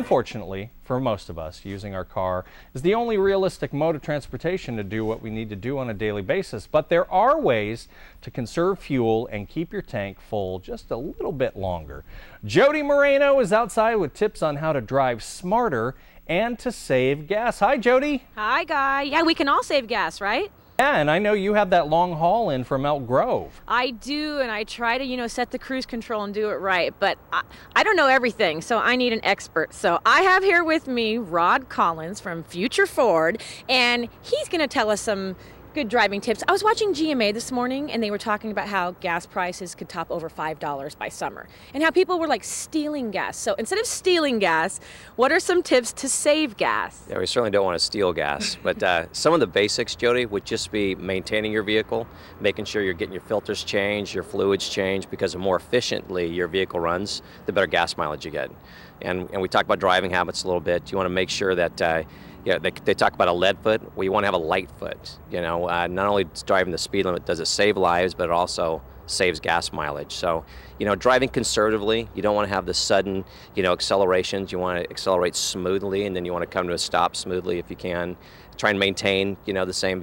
Unfortunately, for most of us, using our car is the only realistic mode of transportation to do what we need to do on a daily basis. But there are ways to conserve fuel and keep your tank full just a little bit longer. Jody Moreno is outside with tips on how to drive smarter and to save gas. Hi, Jody. Hi, Guy. Yeah, we can all save gas, right? Yeah, and I know you have that long haul in from Elk Grove. I do, and I try to, set the cruise control and do it right, but I don't know everything, so I need an expert. So I have here with me Rod Collins from Future Ford, and he's going to tell us some good driving tips. I was watching GMA this morning, and they were talking about how gas prices could top over $5 by summer, and how people were like stealing gas. So instead of stealing gas, what are some tips to save gas? Yeah, we certainly don't want to steal gas, but some of the basics, Jody, would just be maintaining your vehicle, making sure you're getting your filters changed, your fluids changed, because the more efficiently your vehicle runs, the better gas mileage you get. And we talk about driving habits a little bit. You want to make sure that they talk about a lead foot. Well, you want to have a light foot. Not only driving the speed limit does it save lives, but it also saves gas mileage. So, driving conservatively, you don't want to have the sudden, accelerations. You want to accelerate smoothly, and then you want to come to a stop smoothly if you can. Try and maintain, the same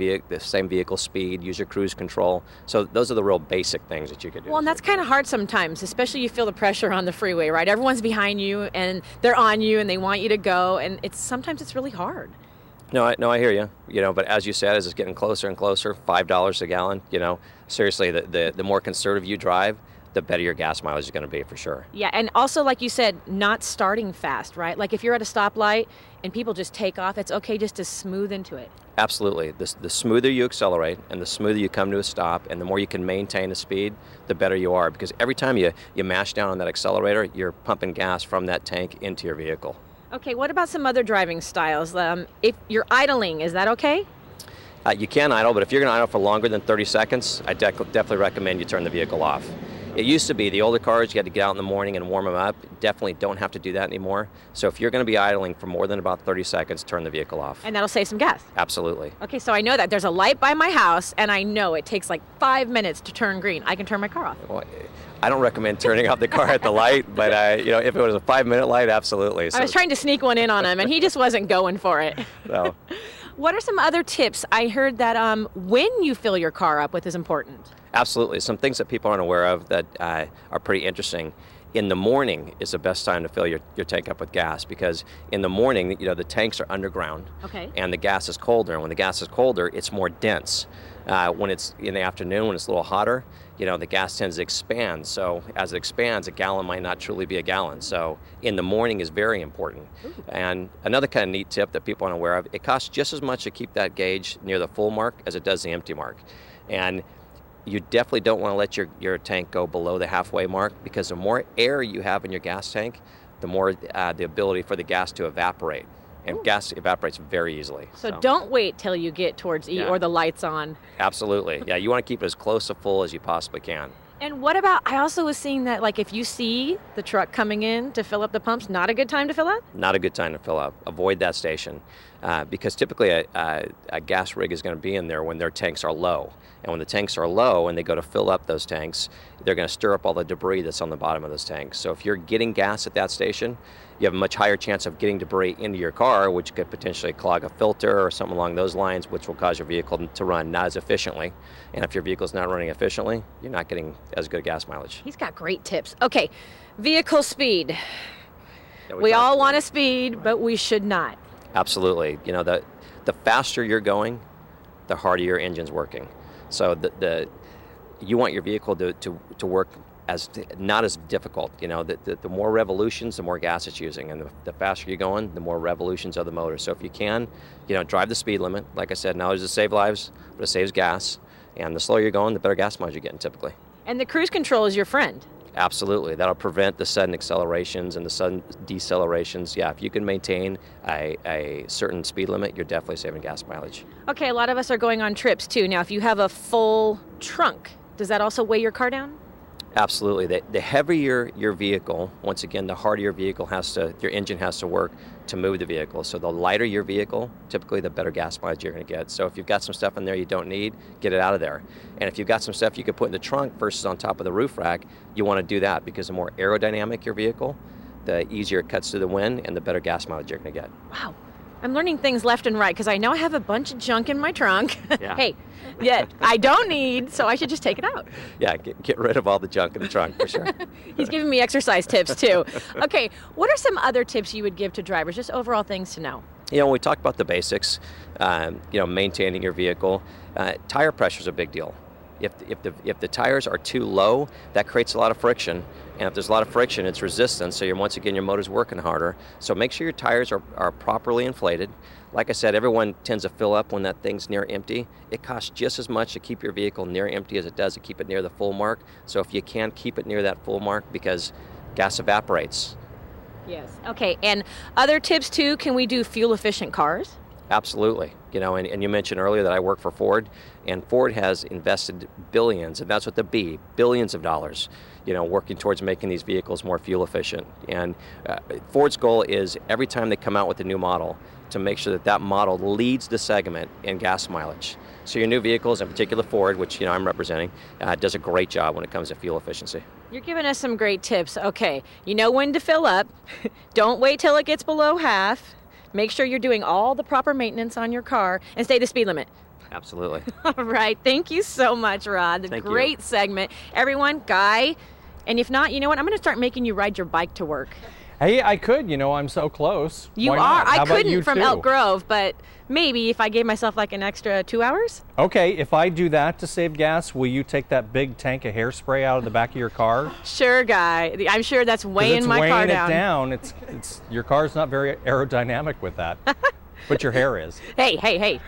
vehicle speed. Use your cruise control. So those are the real basic things that you could do. Well, and that's kind of hard sometimes, especially you feel the pressure on the freeway, right? Everyone's behind you, and they're on you, and they want you to go, and sometimes it's really hard. No, I hear you. But as you said, as it's getting closer and closer, $5 a gallon. Seriously, the more conservative you drive, the better your gas mileage is going to be for sure. Yeah, and also, like you said, not starting fast, right? Like if you're at a stoplight and people just take off, it's okay just to smooth into it. Absolutely. The smoother you accelerate and the smoother you come to a stop and the more you can maintain the speed, the better you are. Because every time you mash down on that accelerator, you're pumping gas from that tank into your vehicle. Okay, what about some other driving styles? If you're idling, is that okay? You can idle, but if you're going to idle for longer than 30 seconds, I definitely recommend you turn the vehicle off. It used to be the older cars, you had to get out in the morning and warm them up. Definitely don't have to do that anymore. So if you're going to be idling for more than about 30 seconds, turn the vehicle off. And that'll save some gas? Absolutely. Okay, so I know that there's a light by my house, and I know it takes like 5 minutes to turn green. I can turn my car off. Well, I don't recommend turning off the car at the light, but if it was a 5-minute light, absolutely. So I was trying to sneak one in on him, and he just wasn't going for it. No. What are some other tips? I heard that when you fill your car up with is important. Absolutely. Some things that people aren't aware of that are pretty interesting. In the morning is the best time to fill your tank up with gas, because in the morning, the tanks are underground. Okay. And the gas is colder. And when the gas is colder, it's more dense. When it's in the afternoon, when it's a little hotter, the gas tends to expand. So as it expands, a gallon might not truly be a gallon. So in the morning is very important. Ooh. And another kind of neat tip that people aren't aware of, it costs just as much to keep that gauge near the full mark as it does the empty mark. And you definitely don't want to let your tank go below the halfway mark, because the more air you have in your gas tank, the more the ability for the gas to evaporate. And gas evaporates very easily. So don't wait till you get towards E or the light's on. Absolutely. Yeah, you want to keep it as close to full as you possibly can. And what about, I also was seeing that, like, if you see the truck coming in to fill up the pumps, not a good time to fill up? Not a good time to fill up. Avoid that station. Because typically a gas rig is going to be in there when their tanks are low. And when the tanks are low and they go to fill up those tanks, they're going to stir up all the debris that's on the bottom of those tanks. So if you're getting gas at that station, you have a much higher chance of getting debris into your car, which could potentially clog a filter or something along those lines, which will cause your vehicle to run not as efficiently. And if your vehicle's not running efficiently, you're not getting as good gas mileage. He's got great tips. Okay, vehicle speed. Yeah, we all want to speed, but we should not. Absolutely. The faster you're going, the harder your engine's working. So you want your vehicle to work as not as difficult. The more revolutions, the more gas it's using, and the faster you're going, the more revolutions of the motor. So if you can, drive the speed limit. Like I said, not only does it save lives, but it saves gas. And the slower you're going, the better gas mileage you're getting typically. And the cruise control is your friend. Absolutely. That'll prevent the sudden accelerations and the sudden decelerations. Yeah, if you can maintain a certain speed limit, you're definitely saving gas mileage. Okay, a lot of us are going on trips too. Now, if you have a full trunk, does that also weigh your car down? Absolutely. The heavier your vehicle, once again, the harder your engine has to work to move the vehicle. So the lighter your vehicle, typically the better gas mileage you're going to get. So if you've got some stuff in there you don't need, get it out of there. And if you've got some stuff you could put in the trunk versus on top of the roof rack, you want to do that, because the more aerodynamic your vehicle, the easier it cuts through the wind and the better gas mileage you're going to get. Wow. I'm learning things left and right because I know I have a bunch of junk in my trunk. Yeah. Hey, yeah, I don't need, so I should just take it out. Yeah, get rid of all the junk in the trunk for sure. He's giving me exercise tips too. Okay, what are some other tips you would give to drivers, just overall things to know? When we talk about the basics, maintaining your vehicle, tire pressure is a big deal. If the tires are too low, that creates a lot of friction. And if there's a lot of friction, it's resistance, so once again, your motor's working harder. So make sure your tires are properly inflated. Like I said, everyone tends to fill up when that thing's near empty. It costs just as much to keep your vehicle near empty as it does to keep it near the full mark. So if you can, keep it near that full mark because gas evaporates. Yes. Okay, and other tips too, can we do fuel-efficient cars? Absolutely. And you mentioned earlier that I work for Ford, and Ford has invested billions, and that's what the B, billions of dollars, working towards making these vehicles more fuel efficient. And Ford's goal is every time they come out with a new model to make sure that model leads the segment in gas mileage. So your new vehicles, in particular Ford, which I'm representing, does a great job when it comes to fuel efficiency. You're giving us some great tips. Okay, you know when to fill up. Don't wait till it gets below half. Make sure you're doing all the proper maintenance on your car and stay the speed limit. Absolutely. All right. Thank you so much, Rod. Great segment. Everyone, Guy, and if not, you know what? I'm going to start making you ride your bike to work. Hey, I could. I'm so close. You Why are. not? How I about couldn't you from too? Elk Grove, but maybe if I gave myself like an extra 2 hours. Okay, if I do that to save gas, will you take that big tank of hairspray out of the back of your car? Sure, Guy. I'm sure that's weighing my car down. It's your car's not very aerodynamic with that, but your hair is. Hey.